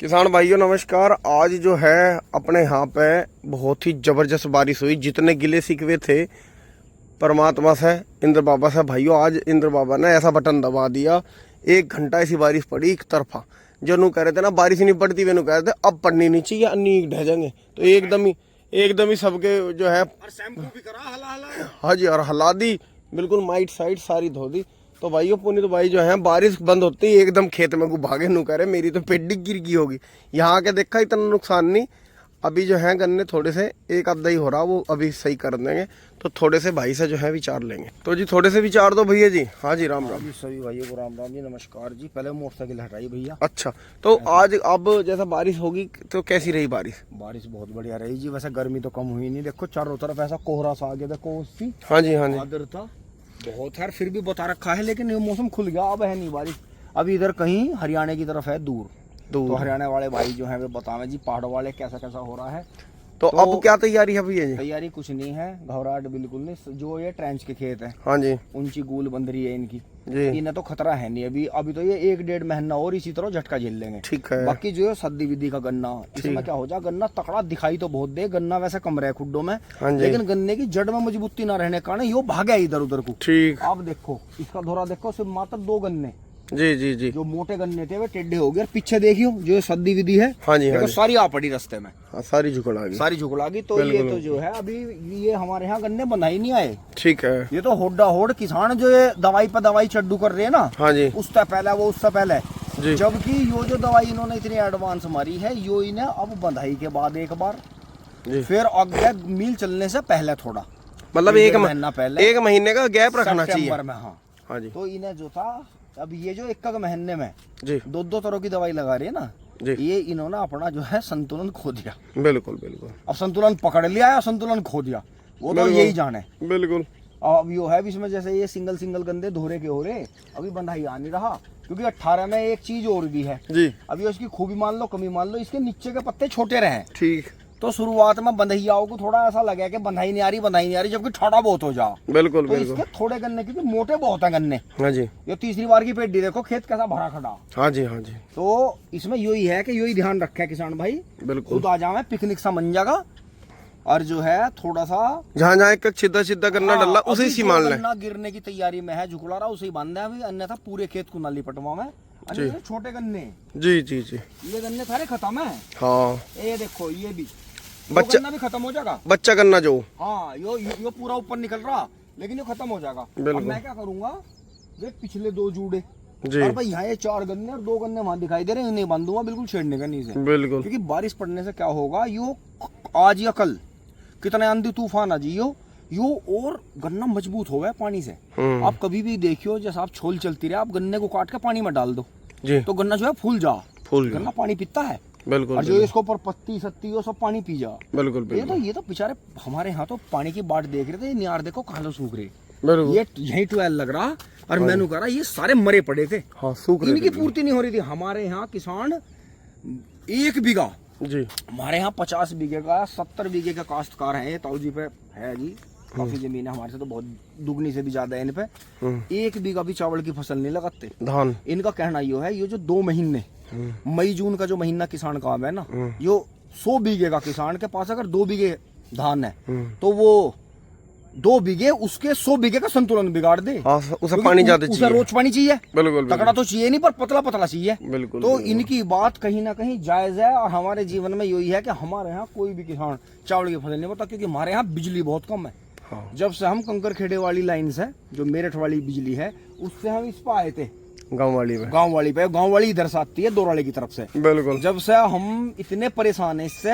किसान भाइयों नमस्कार। आज जो है अपने यहाँ पे बहुत ही ज़बरदस्त बारिश हुई। जितने गिले शिकवे थे परमात्मा से, इंद्र बाबा से भाइयों, आज इंद्र बाबा ने ऐसा बटन दबा दिया। 1 घंटा ऐसी बारिश पड़ी एक तरफा। जो नू कह रहे थे ना बारिश नहीं पड़ती, वे नू कह रहे थे अब पड़नी नहीं चाहिए, अन्नी ढह जाएंगे। तो एकदम ही सबके जो है भी करा हला हाँ जी, और हला दी बिल्कुल, माइट साइड सारी धो दी। तो भाइयों पुनीत भाई जो है बारिश बंद होती ही एकदम खेत में को भागे, नू कह रहे मेरी तो पेडी गिर गई होगी। यहाँ के देखा इतना नुकसान नहीं। अभी जो है गन्ने थोड़े से एक आधा ही हो रहा, वो अभी सही कर देंगे। तो थोड़े से भाई से जो है विचार लेंगे। तो जी थोड़े से विचार दो भैया जी। हाँ जी, राम राम जी सभी भाइयों को राम राम जी, नमस्कार जी। पहले मोटरसाइकिल हटाई भैया। अच्छा, तो आज अब जैसा बारिश होगी तो कैसी रही बारिश? बारिश बहुत बढ़िया रही जी। वैसे गर्मी तो कम हुई नहीं, देखो चारों तरफ ऐसा कोहरा सा आ गया, देखो उसकी हाँ जी हाँ जी, आर्द्रता बहुत है, फिर भी बता रखा है। लेकिन ये मौसम खुल गया, अब है नहीं बारिश। अभी इधर कहीं हरियाणा की तरफ है दूर। तो हरियाणा वाले भाई जो है वे बतावे जी पहाड़ों वाले कैसा कैसा हो रहा है। तो अब क्या तैयारी है भैया जी? तैयारी कुछ नहीं है, घबराहट बिल्कुल नहीं। जो ये ट्रेंच के खेत है, हाँ जी ऊंची गूल बंद रही है इनकी जी, इन्हें तो खतरा है नहीं। अभी तो ये 1-1.5 महीना और इसी तरह झटका झेल लेंगे। ठीक है। बाकी जो है सद्दी विधि का गन्ना, इसमें क्या हो जाए, गन्ना तकड़ा दिखाई तो बहुत दे, गन्ना वैसे कम रहे खुड्डों में, हाँ जी, लेकिन गन्ने की जड़ में मजबूती ना रहने के कारण यो भागे इधर उधर को। ठीक। आप देखो इसका धोरा देखो, सिर्फ मात्र 2 गन्ने जी जी जी, जो मोटे गन्ने थे वे टेढ़े हो गए। पीछे देखियो जो सद्दी विधि है, हाँ जी हाँ देखो जी, सारी आ पड़ी रास्ते में, हाँ सारी झुकड़ आ गई, सारी झुकला गई। तो ये तो जो है अभी ये हमारे यहाँ गन्ने बंधाई नहीं आए। ठीक है। ये तो होड्डा होड़ किसान जो ये दवाई पर दवाई चड्डू कर रहे हैं ना, हाँ जी उससे पहले वो उससे पहले, जी, जबकि यो जो दवाई इन्होंने इतनी एडवांस मारी है, यो इन्हें अब बंधाई के बाद एक बार जी, फिर आगे मिल चलने से पहले थोड़ा, मतलब 1 महीना पहले, 1 महीने का गैप रखना चाहिए। सितंबर में। हाँ हाँ जी तो इन्हें जो था, अब ये जो 1 महीने में जी 2 तरह की दवाई लगा रही है ना, जी, ये इन्होंने अपना जो है संतुलन खो दिया। बिल्कुल बिल्कुल, अब संतुलन पकड़ लिया या संतुलन खो दिया, वो तो यही जाने। बिल्कुल। अब यो है इसमें, जैसे ये सिंगल गंदे धोरे के हो रहे, अभी बंधाई आ नहीं रहा, क्योंकि 18 में एक चीज और भी है जी, अभी उसकी खूबी मान लो कमी मान लो, इसके नीचे के पत्ते छोटे रहे। ठीक, तो शुरुआत में बंधैयाओं को थोड़ा ऐसा लगा कि बंधाई नहीं आ रही, जबकि ठोड़ा बहुत हो जा। बिल्कुल तो बिल्कुल, इसके थोड़े गन्ने, क्योंकि मोटे बहुत है गन्ने। हाँ जी ये तीसरी बार की पेटी देखो, खेत कैसा भरा खड़ा। हाँ जी हाँ जी, तो इसमें यही है कि यही ध्यान रखे किसान भाई, बिल्कुल। खुद आ जावे पिकनिक सा बन जाएगा, और जो है थोड़ा सा जहाँ जहाँ एक सीधा सीधा करना डला उसे अभी सी जो मान ले। गन्ना गिरने की तैयारी में है, झुकला रहा उसे ही बांधा है अभी, अन्यथा पूरे खेत को नाली पटवा में। जी। ये छोटे गन्ने, जी जी जी, ये गन्ने सारे खत्म है। हाँ, ये देखो ये भी बच्चा गन्ना भी खत्म हो जाएगा। बच्चा करना जो, हाँ यो पूरा ऊपर निकल रहा, लेकिन ये खत्म हो जाएगा। अब बिल्कुल। मैं क्या करूंगा, ये पिछले 2 जूड़े जी और भाई यहाँ ये 4 गन्ने और 2 गन्ने वहां दिखाई दे रहे हैं, इन्हें बांधूंगा बिल्कुल छेड़ने का नहीं से। बिल्कुल, क्योंकि बारिश पड़ने से क्या होगा, यो आज या कल कितने आंधी तूफान आ जाइयो, यो और गन्ना मजबूत हो गया पानी से। आप कभी भी देखियो, जैसे आप छोल चलती रहे, आप गन्ने को काट के पानी में डाल दो जी, तो गन्ना जो है फूल फूल गन्ना पानी पीता है, बिल्कुल, और जो इसको ऊपर पत्ती सत्ती वो सब पानी पी जा। बिल्कुल बिल्कुल, ये तो बेचारे हमारे यहाँ तो पानी की बाट देख रहे थे, नियार देखो कहाँ लो सूख रहे। बिल्कुल, ये यही 12 लग रहा, और मैंने कहा ये सारे मरे पड़े थे, हाँ सूख रहे इनकी थे। पूर्ति नहीं हो रही थी। हमारे यहाँ किसान 1 बीघा, जी, हमारे यहाँ 50 बीघे का 70 बीघे का काश्तकार है, ये ताऊ जी पे है जी, काफी जमीन है हमारे से, तो बहुत दुगनी से भी ज्यादा है इन पे। 1 बीघा भी चावल की फसल नहीं लगाते। धान, इनका कहना यो है, ये जो 2 महीने मई जून का जो महीना किसान काम है ना, यो 100 बीघे का किसान के पास अगर 2 बीघे धान है, तो वो 2 बीघे उसके 100 बीघे का संतुलन बिगाड़ दे। हाँ उसे पानी ज्यादा उसे चाहिए, रोज पानी चाहिए, बिल्कुल तगड़ा तो चाहिए नहीं, पर पतला पतला चाहिए। बिल्कुल, तो इनकी बात कहीं ना कहीं जायज है, और हमारे जीवन में यही है कि हमारे यहाँ कोई भी किसान चावल की फसल नहीं बोता, क्योंकि हमारे यहाँ बिजली बहुत कम है। हाँ, जब से हम कंकर खेड़े वाली लाइन से, जो मेरठ वाली बिजली है, उससे हम इस पर आए थे, गाँव वाली में, गाँव वाली इधर से आती है दोराले की तरफ से। बिल्कुल, जब से हम इतने परेशान है इससे,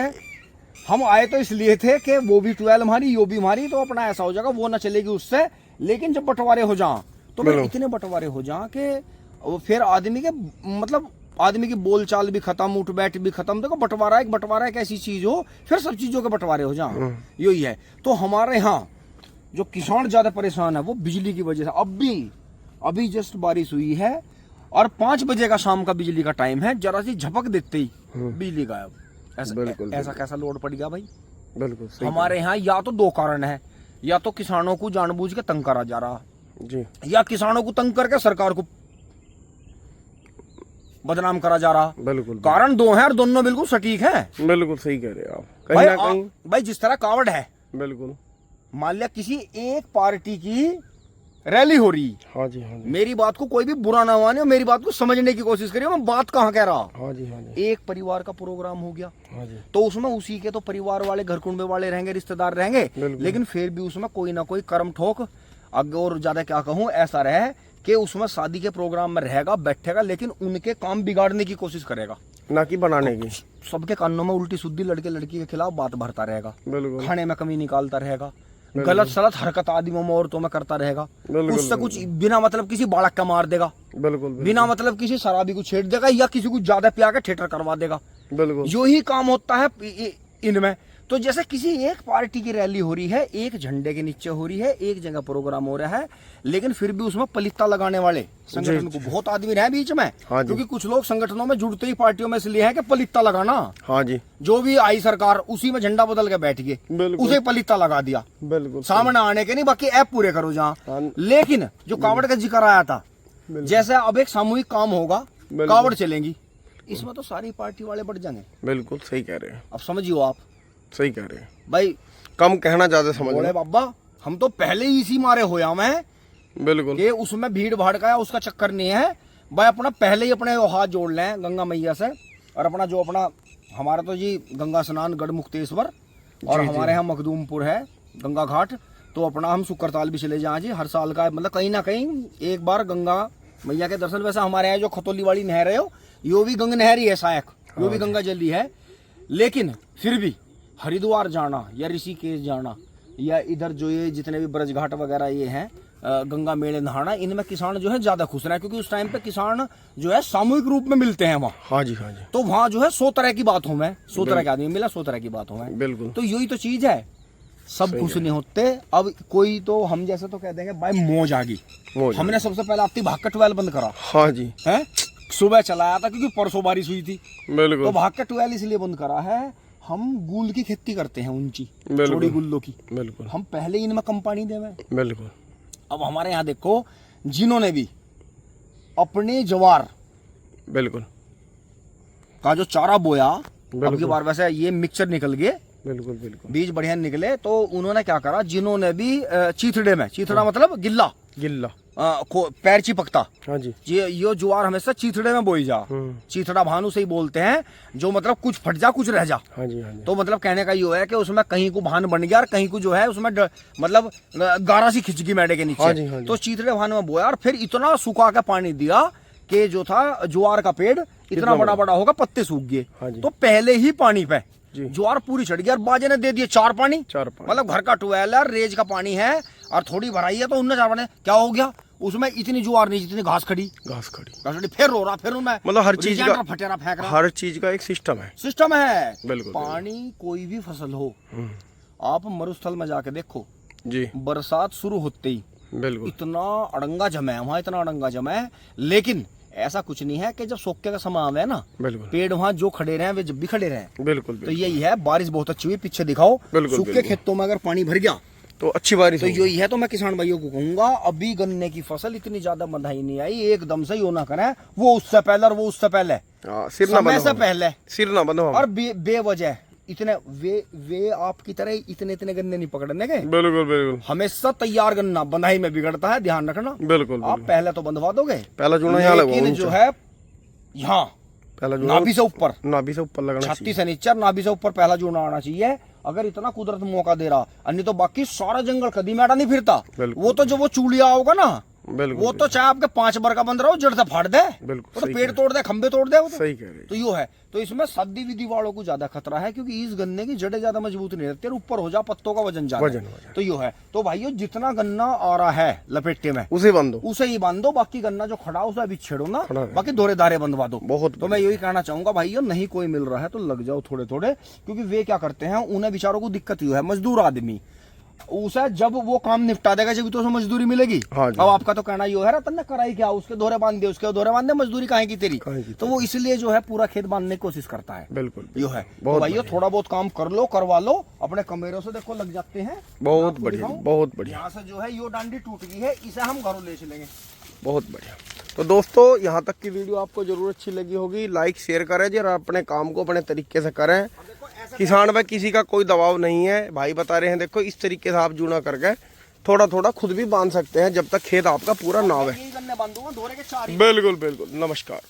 हम आए तो इसलिए थे कि वो भी 12 हमारी, यो भी हमारी, तो अपना ऐसा हो जाएगा वो ना चलेगी उससे। लेकिन जब बंटवारे हो जाए, तो मैं इतने बंटवारे हो जाए कि फिर आदमी के मतलब आदमी की बोलचाल भी खत्म, उठ बैठ भी खत्म। देखो बंटवारा एक ऐसी चीज हो, फिर सब चीजों के बंटवारे हो जाए, यही है। तो हमारे यहाँ जो किसान ज्यादा परेशान है वो बिजली की वजह से। अभी जस्ट बारिश हुई है, और 5 बजे का शाम का बिजली का टाइम है, जरा सी झपक देते ही बिजली गायब। ऐसा कैसा लोड पड़ गया भाई? बिल्कुल हमारे यहाँ या तो 2 कारण है, या तो किसानों को जानबूझ के तंग करा जा रहा जी, या किसानों को तंग करके सरकार को बदनाम करा जा रहा। बिल्कुल कारण दो हैं और दोनों बिल्कुल सटीक हैं। बिल्कुल सही कह रहे हैं आप, कहीं भाई ना कहीं। भाई जिस तरह कावड़ है, बिल्कुल। मान लिया किसी एक पार्टी की रैली हो रही, हाँ जी हाँ जी मेरी बात को कोई भी बुरा ना माने और मेरी बात को समझने की कोशिश करिए, मैं बात कहाँ कह रहा। हाँ जी हाँ जी एक परिवार का प्रोग्राम हो गया, हाँ जी तो उसमें उसी के तो परिवार वाले, घर कुंबे वाले रहेंगे, रिश्तेदार रहेंगे, बिल्कुल। लेकिन फिर भी उसमें कोई ना कोई कर्म ठोक, अगर और ज्यादा क्या कहूँ, ऐसा रहे कि उसमें शादी के प्रोग्राम में रहेगा, बैठेगा, लेकिन उनके काम बिगाड़ने की कोशिश करेगा, ना कि बनाने की। सबके कानों में उल्टी सुद्धी लड़के लड़की के खिलाफ बात भरता रहेगा, बिल्कुल खाने में कमी निकालता रहेगा, गलत सलत हरकत आदमियों में औरतों में करता रहेगा, बिल्कुल, उससे कुछ बिना मतलब किसी बालक का मार देगा, बिल्कुल बिना मतलब किसी शराबी को छेड़ देगा, या किसी को ज्यादा पिया के ठेठर करवा देगा। बिल्कुल यो ही काम होता है इनमें। तो जैसे किसी एक पार्टी की रैली हो रही है, एक झंडे के नीचे हो रही है, एक जगह प्रोग्राम हो रहा है, लेकिन फिर भी उसमें पलिता लगाने वाले संगठन को बहुत आदमी रहे बीच में। हाँ जी। क्योंकि कुछ लोग संगठनों में जुड़ते ही पार्टियों में इसलिए है कि पलिता लगाना। हाँ जी जो भी आई सरकार उसी में झंडा बदल के बैठ गए, बिल्कुल। उसे पलिता लगा दिया, बिल्कुल सामने आने के नहीं, बाकी ऐप पूरे करो हाँ। जहाँ। लेकिन जो कावड़ का जिक्र आया था, जैसे अब एक सामूहिक काम होगा, कावड़ चलेंगी, इसमें तो सारी पार्टी वाले बढ़ जाएंगे। बिल्कुल सही कह रहे हैं, अब समझियो आप, सही कह रहे हैं भाई कम कहना ज्यादा समझ बोले बाबा हम तो पहले ही इसी मारे होया मैं बिल्कुल कि उसमें भीड़ भाड़ का उसका चक्कर नहीं है भाई, अपना पहले ही अपने हाथ जोड़ लें गंगा मैया से, और अपना जो अपना हमारा तो जी गंगा स्नान गढ़ मुक्तेश्वर, और हमारे यहाँ मखदूमपुर है गंगा घाट, तो अपना हम शुक्रताल भी चले जाएं जी, हर साल का मतलब कहीं ना कहीं एक बार गंगा मैया के दर्शन। वैसे हमारे यहाँ जो खतौली वाली नहर है यो भी गंगा नहर ही है, शायक यो भी गंगा जल ही है, लेकिन फिर भी हरिद्वार जाना या ऋषिकेश जाना या इधर जो ये जितने भी ब्रज घाट वगैरह ये हैं, गंगा मेले नहाना, इनमें किसान जो है ज्यादा खुश रहे, क्योंकि उस टाइम पे किसान जो है सामूहिक रूप में मिलते हैं वहाँ। हाँ जी हाँ जी तो वहाँ जो है 100 तरह की बात हो, मैं 100 तरह के आदमी मिला, 100 तरह की बात हो मैं। बिल्कुल। तो यही तो चीज है, सब खुश नहीं होते। अब कोई तो हम जैसे तो कह देंगे भाई मौज आ गई, हमने सबसे पहले आपकी भाग 12 बंद करा। हाँ जी है, सुबह चलाया था क्योंकि परसों बारिश हुई थी, बिल्कुल। तो भाग 12 इसलिए बंद करा है, हम गुल की खेती करते हैं, ऊंची छोटी गुल्लों की, बिल्कुल। हम पहले इनमें कम पानी देवे। बिल्कुल। अब हमारे यहाँ देखो, जिन्होंने भी अपने ज्वार बिल्कुल का जो चारा बोया, अब की बार वैसे ये मिक्सचर निकल गए, बिल्कुल बिल्कुल बीज बढ़िया निकले, तो उन्होंने क्या करा, जिन्होंने भी चीथड़े में, चीथड़ा मतलब गिल्ला गिल्ला, पैर चिपकता, हाँ जी, ये ज्वार हमेशा चीथड़े में बोई जा, चीथड़ा भानु से ही बोलते हैं, जो मतलब कुछ फट जा कुछ रह जा। हाँ जी हाँ जी। तो मतलब कहने का ये है कि उसमें कहीं को भान बन गया और कहीं को जो है उसमें मतलब गारा सी खिंच गई मैडे के नीचे। हाँ जी, हाँ जी। तो चीथड़े भान में बोया और फिर इतना सुखा के पानी दिया कि जो था ज्वार का पेड़ इतना बड़ा बड़ा होगा, पत्ते सूख गए। हाँ जी। तो पहले ही पानी पे ज्वार पूरी चढ़ गई और बाजे ने दे दिए 4 पानी, मतलब घर का ट्यूबवेल है, रेज का पानी है और थोड़ी भराई है, तो उनने 4 पानी, क्या हो गया उसमें, इतनी ज्वार नहीं जितनी घास खड़ी, फिर रो रहा, फिर उनमें मतलब हर चीज का फटेरा फेंक रहा, हर चीज का एक सिस्टम है, बिल्कुल। पानी कोई भी फसल हो, आप मरुस्थल में जाके देखो जी, बरसात शुरू होते ही बिल्कुल इतना अड़ंगा जमा है वहाँ, इतना अड़ंगा जमा है, लेकिन ऐसा कुछ नहीं है कि जब सोखे का समय आवे ना, बिल्कुल, पेड़ वहाँ जो खड़े रहे वे जब भी खड़े रहे। बिल्कुल। तो यही है, बारिश बहुत अच्छी हुई, पीछे दिखाओ, सूखे खेतों में अगर पानी भर गया तो अच्छी बारिश, तो यही है। तो मैं किसान भाइयों को कहूंगा, अभी गन्ने की फसल इतनी ज्यादा बधाई नहीं आई, एकदम से यो ना करें वो उससे पहले और वो उससे पहले, समय से पहले सिर ना बंधो और बेवजह इतने वे आपकी तरह इतने गन्ने नहीं पकड़ने के, बिल्कुल बिल्कुल। हमेशा तैयार गन्ना बंधाई में बिगड़ता है, ध्यान रखना। बिल्कुल, आप पहले तो बंधवा दोगे, पहला जोड़ा यहाँ लगवाओ, लेकिन जो है यहाँ पहला जोड़ा नाभि से ऊपर, नाभि से ऊपर लगना, छाती से नीचे नाभि से ऊपर पहला जोड़ा आना चाहिए, अगर इतना कुदरत मौका दे रहा। अन्य तो बाकी सारा जंगल कदी मैडा नहीं फिरता, वो तो जो वो चूड़िया होगा ना, वो तो चाहे आपके 5 बर का बंद रहा हो, जड़ से फाड़ दे, वो तो पेड़ तोड़ दे, खंबे तोड़ दे, वो तो सही कह रहे। तो यो है, तो इसमें शादी विधि वालों को ज्यादा खतरा है, क्योंकि इस गन्ने की जड़ें ज्यादा मजबूत नहीं रहती और ऊपर हो जा पत्तों का वजन ज्यादा, तो यो है। तो भाइयों जितना गन्ना आ रहा है लपेटे में उसे बांधो, उसे ही बांधो, बाकी गन्ना जो खड़ा उसे अभी छेड़ो ना, बाकी दोरे दारे बंधवा दो। बहुत तो मैं यही कहना चाहूंगा भाइयों, नहीं कोई मिल रहा है तो लग जाओ थोड़े थोड़े, क्योंकि वे क्या करते हैं, उन्हें बेचारों को दिक्कत ही है, मजदूर आदमी, उसे जब वो काम निपटा देगा जब तो उसे मजदूरी मिलेगी। अब आपका तो कहना यो है रतन ने कराई क्या, उसके दोरे बांध दे, उसके दोरे बांध दे, मजदूरी काहे की तेरी, तो वो इसलिए जो है पूरा खेत बांधने की कोशिश करता है। बिल्कुल यो है। तो भाइयों थोड़ा बहुत काम कर लो, करवा लो, अपने कमेरों से देखो लग जाते हैं। बहुत बढ़िया, बहुत बढ़िया। यहाँ से जो है यो डांडी टूट गई है, इसे हम घरों ले चलेंगे। बहुत बढ़िया। तो दोस्तों यहाँ तक की वीडियो आपको जरूर अच्छी लगी होगी, लाइक शेयर करें जी और अपने काम को अपने तरीके से करें। किसान में किसी का कोई दबाव नहीं है, भाई बता रहे हैं देखो इस तरीके से आप जूना करके थोड़ा थोड़ा खुद भी बांध सकते हैं जब तक खेत आपका पूरा ना है। बिल्कुल बिल्कुल। नमस्कार।